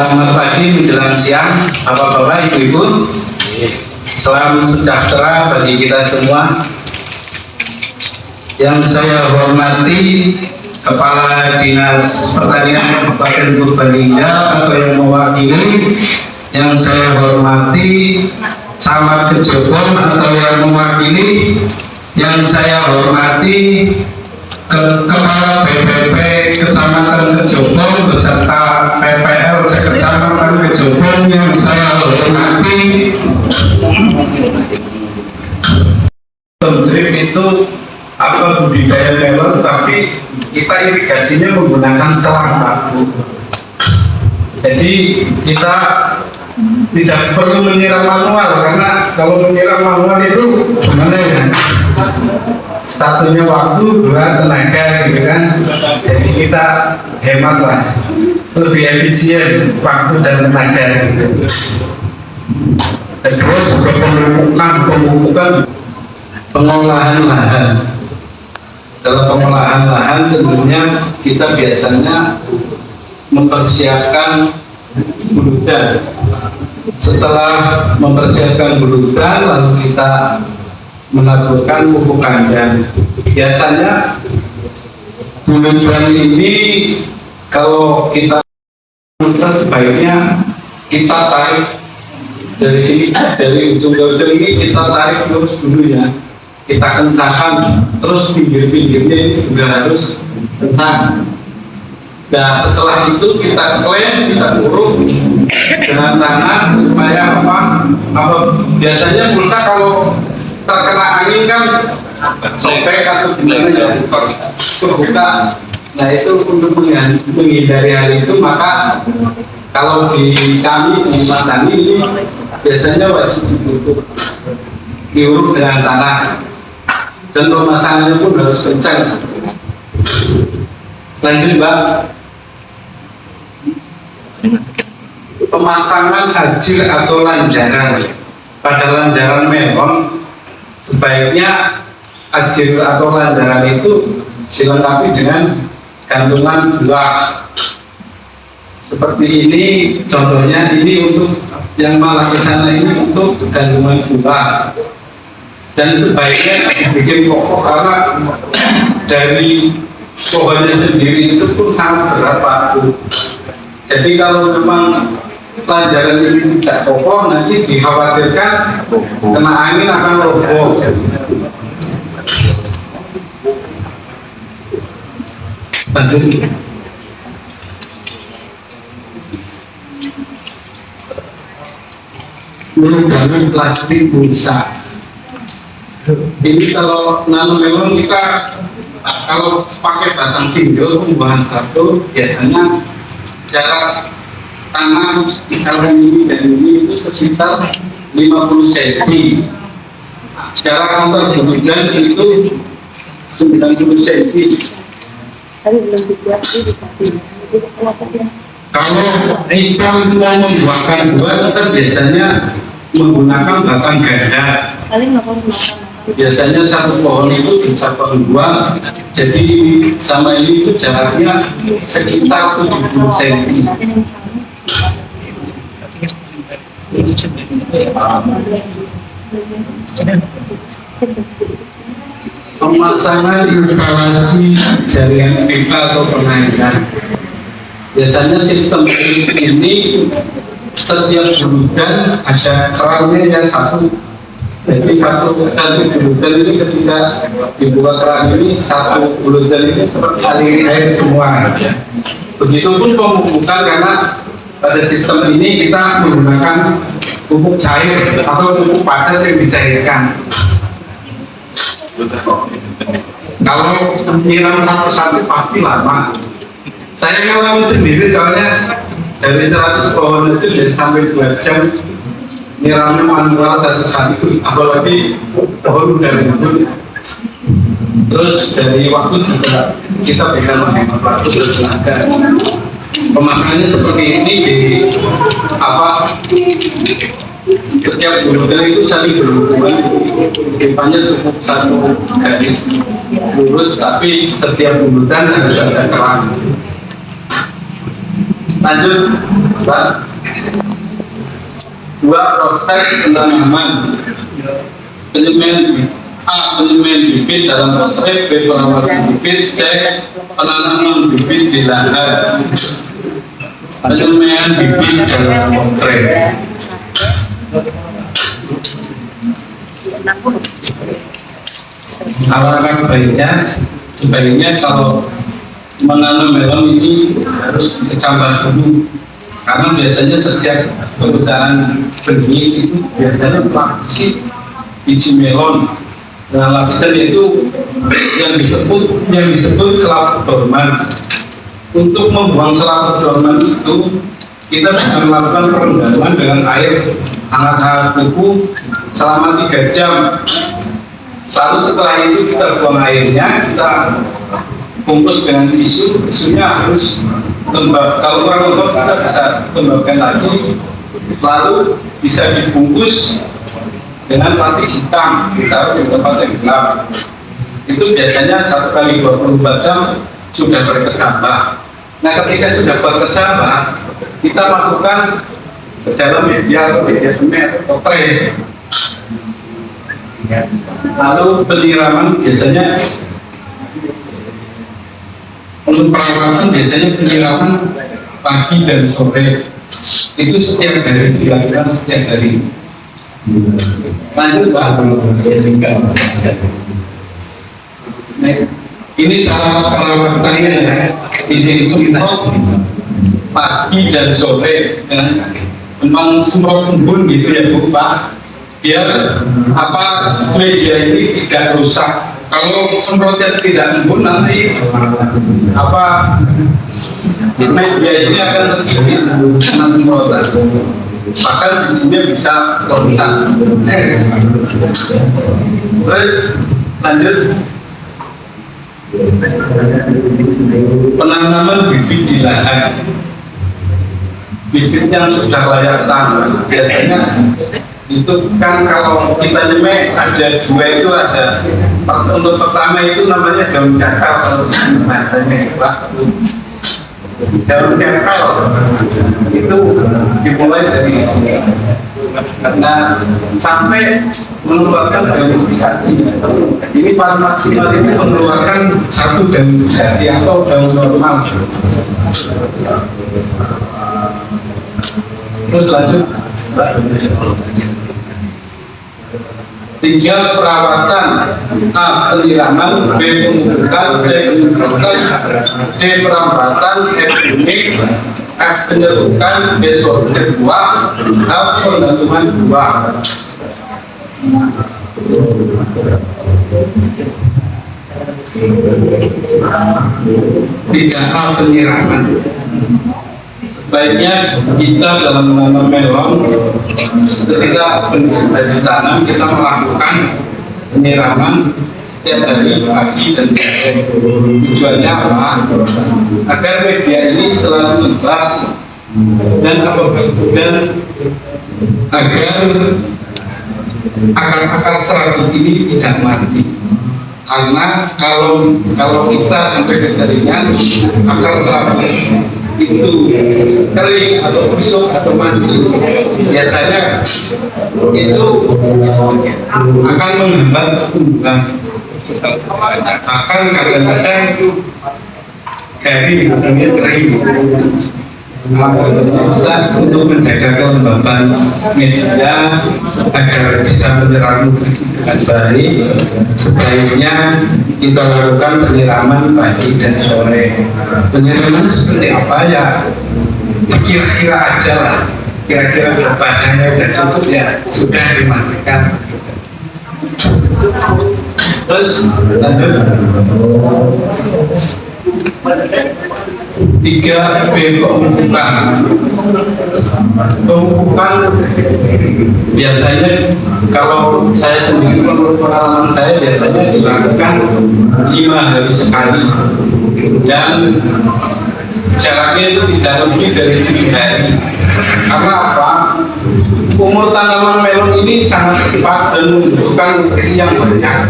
Selamat pagi menjelang siang, Bapak-bapak, Ibu-ibu. Salam sejahtera bagi kita semua. Yang saya hormati Kepala Dinas Pertanian Kabupaten Purbalingga atau yang mewakili, yang saya hormati Camat Kejobong atau yang mewakili, yang saya hormati Kepala BPP Kecamatan Kejobong beserta PPL Sekecamatan Kejobong yang saya hormati. Drip itu apa budidaya melon, tapi kita irigasinya menggunakan selang paku. Jadi kita tidak perlu menyiram manual, karena kalau menyiram manual itu gimana ya? Satunya waktu, dua tenaga, gitu kan. Jadi kita hemat lah, lebih efisien waktu dan tenaga, gitu. Kedua juga pemupukan pengolahan lahan. Dalam pengolahan lahan tentunya kita biasanya mempersiapkan buludan. Setelah mempersiapkan buludan, lalu kita melakukan pupuk kandang. Biasanya buludan ini kalau kita sebaiknya kita tarik dari sini, dari ujung ke ujung ini kita tarik terus dulu ya. Kita kencangkan, terus pinggir-pinggirnya ini juga harus kencang. Nah, setelah itu kita klaim, kita urut dengan tanah supaya biasanya pulsa kalau terkena angin kan sobek atau gimana ya, terbuka. Nah, itu untuk menghindari hal itu, maka kalau di kami di Tani ini biasanya wajib ditutup, diurut dengan tanah, dan pemasangannya pun harus kencang. Lanjut, Mbak. Pemasangan ajir atau lanjaran pada lanjaran melon, sebaiknya ajir atau lanjaran itu dilengkapi dengan gantungan buah seperti ini. Contohnya ini untuk yang malah ke sana, ini untuk gantungan buah, dan sebaiknya bikin pokok, karena dari pohonnya sendiri itu pun sangat berat, Pak. Jadi kalau memang pelajaran ini tidak kokoh, nanti dikhawatirkan kena angin akan roboh. Lanjut. Menggunakan plastik busa. Ini kalau nanam melon kita kalau pakai batang single pembuahan satu, biasanya jarak tanam antara ini dan ini itu sekitar 50 cm. Jarak antar buludan itu 90 cm. Kalau ikan mau membuahkan buah, kita biasanya menggunakan batang ganda. Biasanya satu pohon itu dicabang dua, jadi sama ini itu jaraknya sekitar 70 cm. Pemasangan instalasi jaringan pipa atau pengairan. Biasanya sistem ini setiap buludan ada kerannya yang satu. Jadi satu buludan ini ketika dibuka keran ini, satu buludan ini seperti aliri air semua. Begitupun pemupukan, karena pada sistem ini kita menggunakan pupuk cair atau pupuk padat yang dicairkan. Kalau nyiram satu-satu pasti lama. Saya ngalamin sendiri, soalnya dari 100 pohon itu dari sampai 2 jam nyiramnya manual satu-satu, apalagi pohon udah rimbun. Terus dari waktu juga kita bisa menghemat waktu dan tenaga. Pemasangannya seperti ini, di setiap buludan itu saling berhubungan, depannya cukup satu garis lurus, tapi setiap buludan harus ada keran. Lanjut, Pak. Dua, proses penanaman. Penyemaian bibit dalam potret, B, perawatan bibit, C, penanaman bibit di lahan. Penyemaian bibit dalam potret. Alangkah sebaiknya kalau menanam melon ini harus dikecambah dulu, karena biasanya setiap perusahaan benih itu biasanya produksi biji melon. Nah, lapisan itu yang disebut selaput dorman. Untuk membuang selaput dorman itu kita bisa melakukan perendaman dengan air hangat kuku selama 3 jam. Lalu setelah itu kita buang airnya, kita bungkus dengan isunya harus lembab. Kalau kurang lembab kita bisa lembabkan lagi, lalu bisa dibungkus dengan plastik hitam, ditaruh di tempat yang gelap. Itu biasanya 1 kali 24 jam sudah berkecambah. Nah, ketika sudah berkecambah, kita masukkan ke dalam media atau media semen atau tray. Lalu penyiraman biasanya untuk perawatan biasanya penyiraman pagi dan sore, itu setiap hari dilakukan setiap hari. Lanjut, Pak. Ini cara perawatannya ya. Ini semprot pagi dan sore, memang semprot embun gitu ya Bu, Pak, biar media ini tidak rusak. Kalau semprotnya tidak embun, nanti media ini akan terkikis karena semprotan, bahkan bijinya bisa rontak. Terus lanjut, penanaman bibit di lahan. Bibit yang sudah layak tanam biasanya itu kan kalau kita nyemai ada 2 itu, ada untuk pertama itu namanya daun cakal, kalau bahasanya Pak. Daun cakal itu dimulai dari karena sampai mengeluarkan daun sejati. Ini paling maksimal itu mengeluarkan 1 daun sejati atau daun normal. Terus lanjut, 3, perawatan. A, penyiraman. B, pemupukan. C, penyemprotan. D, perampatan. E, benih. F, penyerukan. B, sortir buah. H, penentuan buah. 3A, penyiraman. Sebaiknya kita dalam menanam melon, ketika benih sudah ditanam, kita melakukan penyiraman setiap hari pagi dan sore. Tujuannya apa? Agar media ini selalu lembab dan agar akar-akar serabut ini tidak mati. Karena kalau kita sampai kekeringan, akar serabut itu kering atau busuk atau mati, biasanya itu akan menghambat pertumbuhan. Akan kadang-kadang garing atau kering. Untuk menjaga kelembaban media agar bisa menyerap nutrisi dengan baik, sebaiknya kita lakukan penyiraman pagi dan sore. Penyiraman seperti apa ya? Kira-kira aja lah. Kira-kira bahasanya sudah cukup ya, sudah dimatikan. Terus lanjut. 3, B, pemupukan. Pemupukan biasanya kalau saya sendiri, menurut pengalaman saya, biasanya dilakukan 5 hari sekali, dan jaraknya itu tidak lebih dari 7 hari. Karena apa? Umur tanaman melon ini sangat cepat dan membutuhkan nutrisi yang banyak.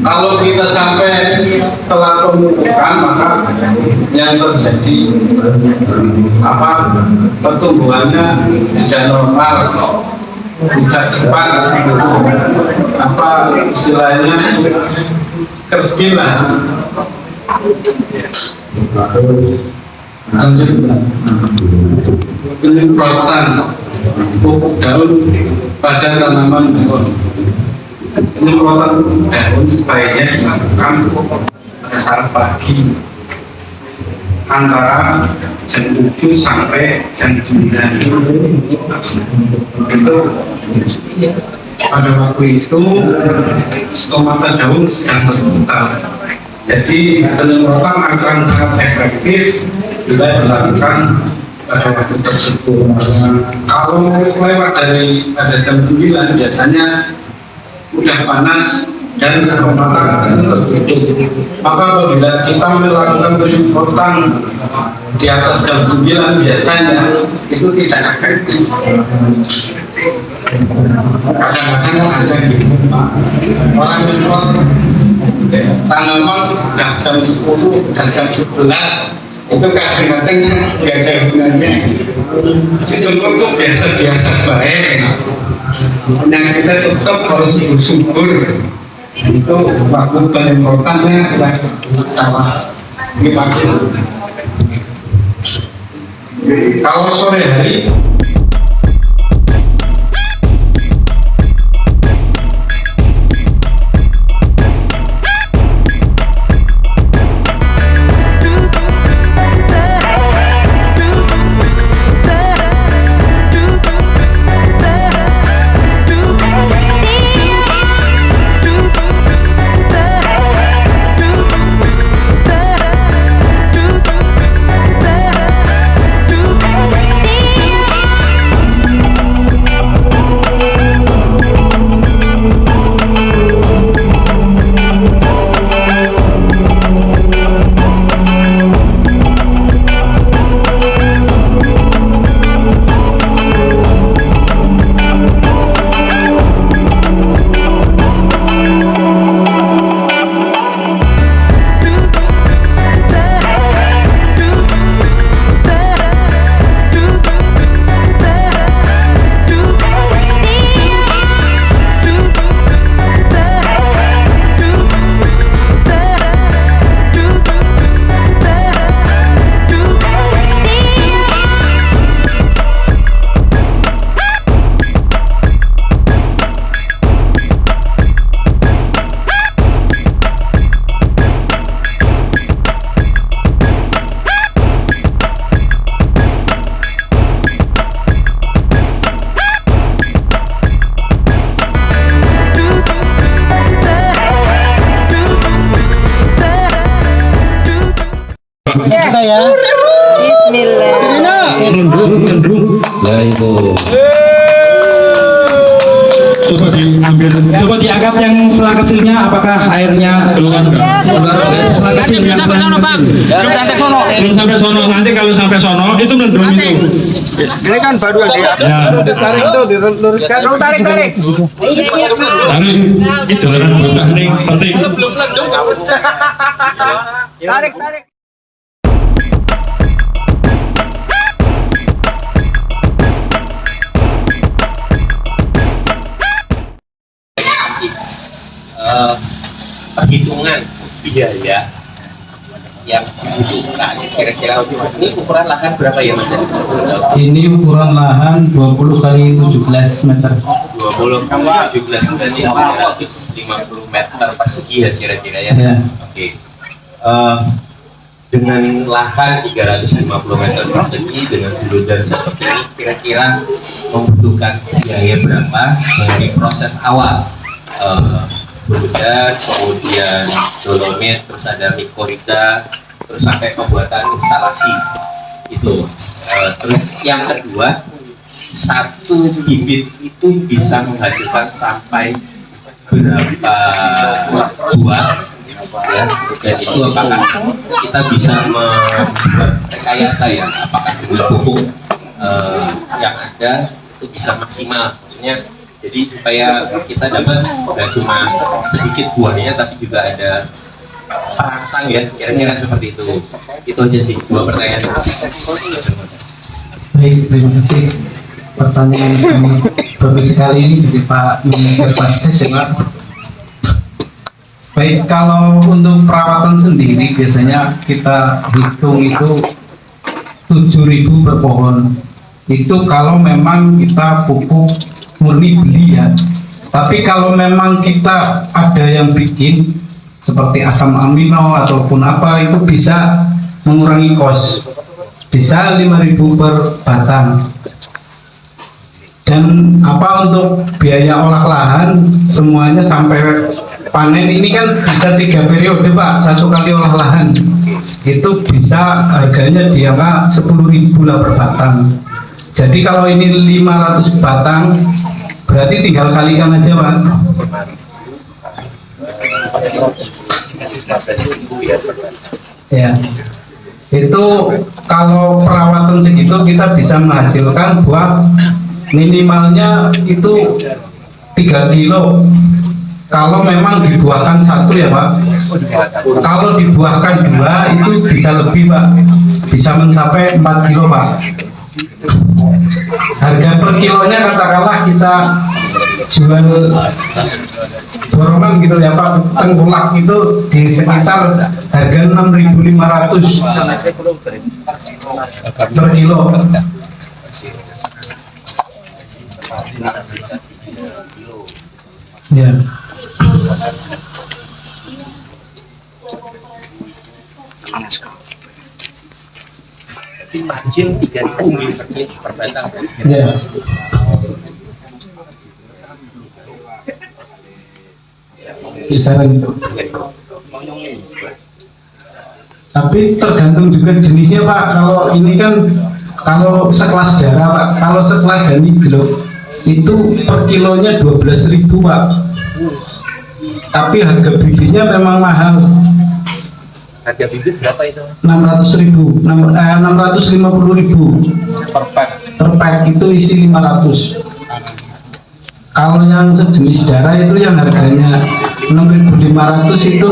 Kalau kita sampai setelah pemupukan, maka yang terjadi pertumbuhannya tidak normal, tidak cepat, istilahnya kerdil lah. Lanjut, penyemprotan pupuk daun pada tanaman pohon. Penyemprotan pupuk daun sebaiknya dilakukan pada saat pagi antara jam 7 sampai jam 9. Itu pada waktu itu stomata daun sedang berputar. Jadi penyemprotan akan sangat efektif bila dilakukan pada waktu tersebut. Kalau lewat dari pada jam 9 biasanya udah panas dan stomata tertutup. Maka apabila kita melakukan penyemprotan di atas jam 9 biasanya itu tidak efektif. Kadang-kadang ada gitu, orang menyemprot tanaman udah jam 10 dan jam 11 itu kadang-kadang nggak ada gunanya. Disemprot itu biasa-biasa baik, yang kita tetap harus subur. Itu waktu penyemprotannya tidak salah. Ini pagi. Kalau sore hari kita ya. Bismillah. Ya itu. Coba diangkat yang selang kecilnya, apakah airnya keluar? Selang kecil yang selang kecil. Belum sampai sono. Nanti kalau sampai sono itu mendung itu. Ini kan baru yang dia. Ya. Tarik itu diluruskan. Tarik. Tarik. Itu kan penting. Tarik. Perhitungan biaya yang dibutuhkan kira-kira ini ukuran lahan berapa ya Mas? ini ukuran lahan 20 kali 17 meter. 20 kali 17 berarti 450 meter persegi ya kira-kira ya. Ya. Oke. Dengan lahan 350 meter persegi dengan gudang seperti ini kira-kira membutuhkan biaya berapa dari proses awal? Kemudian dolomit, terus ada mikorita, terus sampai pembuatan instalasi itu. Terus yang kedua, satu bibit itu bisa menghasilkan sampai berapa buah ya, dan itu apakah kita bisa membuat rekayasa ya, apakah jumlah pupuk yang ada itu bisa maksimal, maksudnya Jadi supaya kita dapat nggak cuma sedikit buahnya, tapi juga ada perangsang ya, kira-kira seperti itu. Itu aja sih 2 pertanyaan. Baik, terima kasih. Pertanyaan yang bagus sekali ini dari Pak Manager Faskes ya Pak. Baik, kalau untuk perawatan sendiri biasanya kita hitung itu 7.000 per pohon. Itu kalau memang kita pupuk murni beli ya. Tapi kalau memang kita ada yang bikin seperti asam amino ataupun apa, itu bisa mengurangi kos. Bisa 5.000 per batang. Dan apa untuk biaya olah lahan semuanya sampai panen ini kan bisa 3 periode Pak, 1 kali olah lahan itu bisa harganya di angka 10.000 lah per batang. Jadi kalau ini 500 batang berarti tinggal kalikan aja Pak. Ya, itu kalau perawatan segitu kita bisa menghasilkan buah minimalnya itu 3 kilo kalau memang dibuahkan 1 ya Pak. Kalau dibuahkan 2 itu bisa lebih Pak, bisa mencapai 4 kilo Pak. Harga per kilonya katakanlah kita jual borongan gitu ya Pak, tengkulak itu di sekitar harga 6.500 per kilo. Ya. Tapi margin 3.000 per batang. Ya. Kisaran itu. Tapi tergantung juga jenisnya Pak. Kalau ini kan kalau sekelas darah Pak, kalau sekelas Daniglo itu per kilonya 12.000 Pak. Tapi harga bibitnya memang mahal. Harga bibit berapa itu? 600.000, 650.000 Per pack. per pack itu isi 500. Kalau yang sejenis darah itu yang harganya 6.500 itu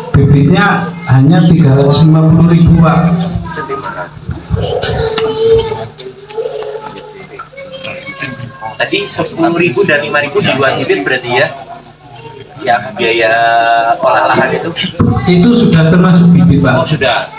bibitnya hanya 350.000 Pak. Tadi 10.000 dan 5.000 di luar bibit berarti ya? Yang biaya olah lahan itu? Itu sudah termasuk bibit Pak. Oh sudah.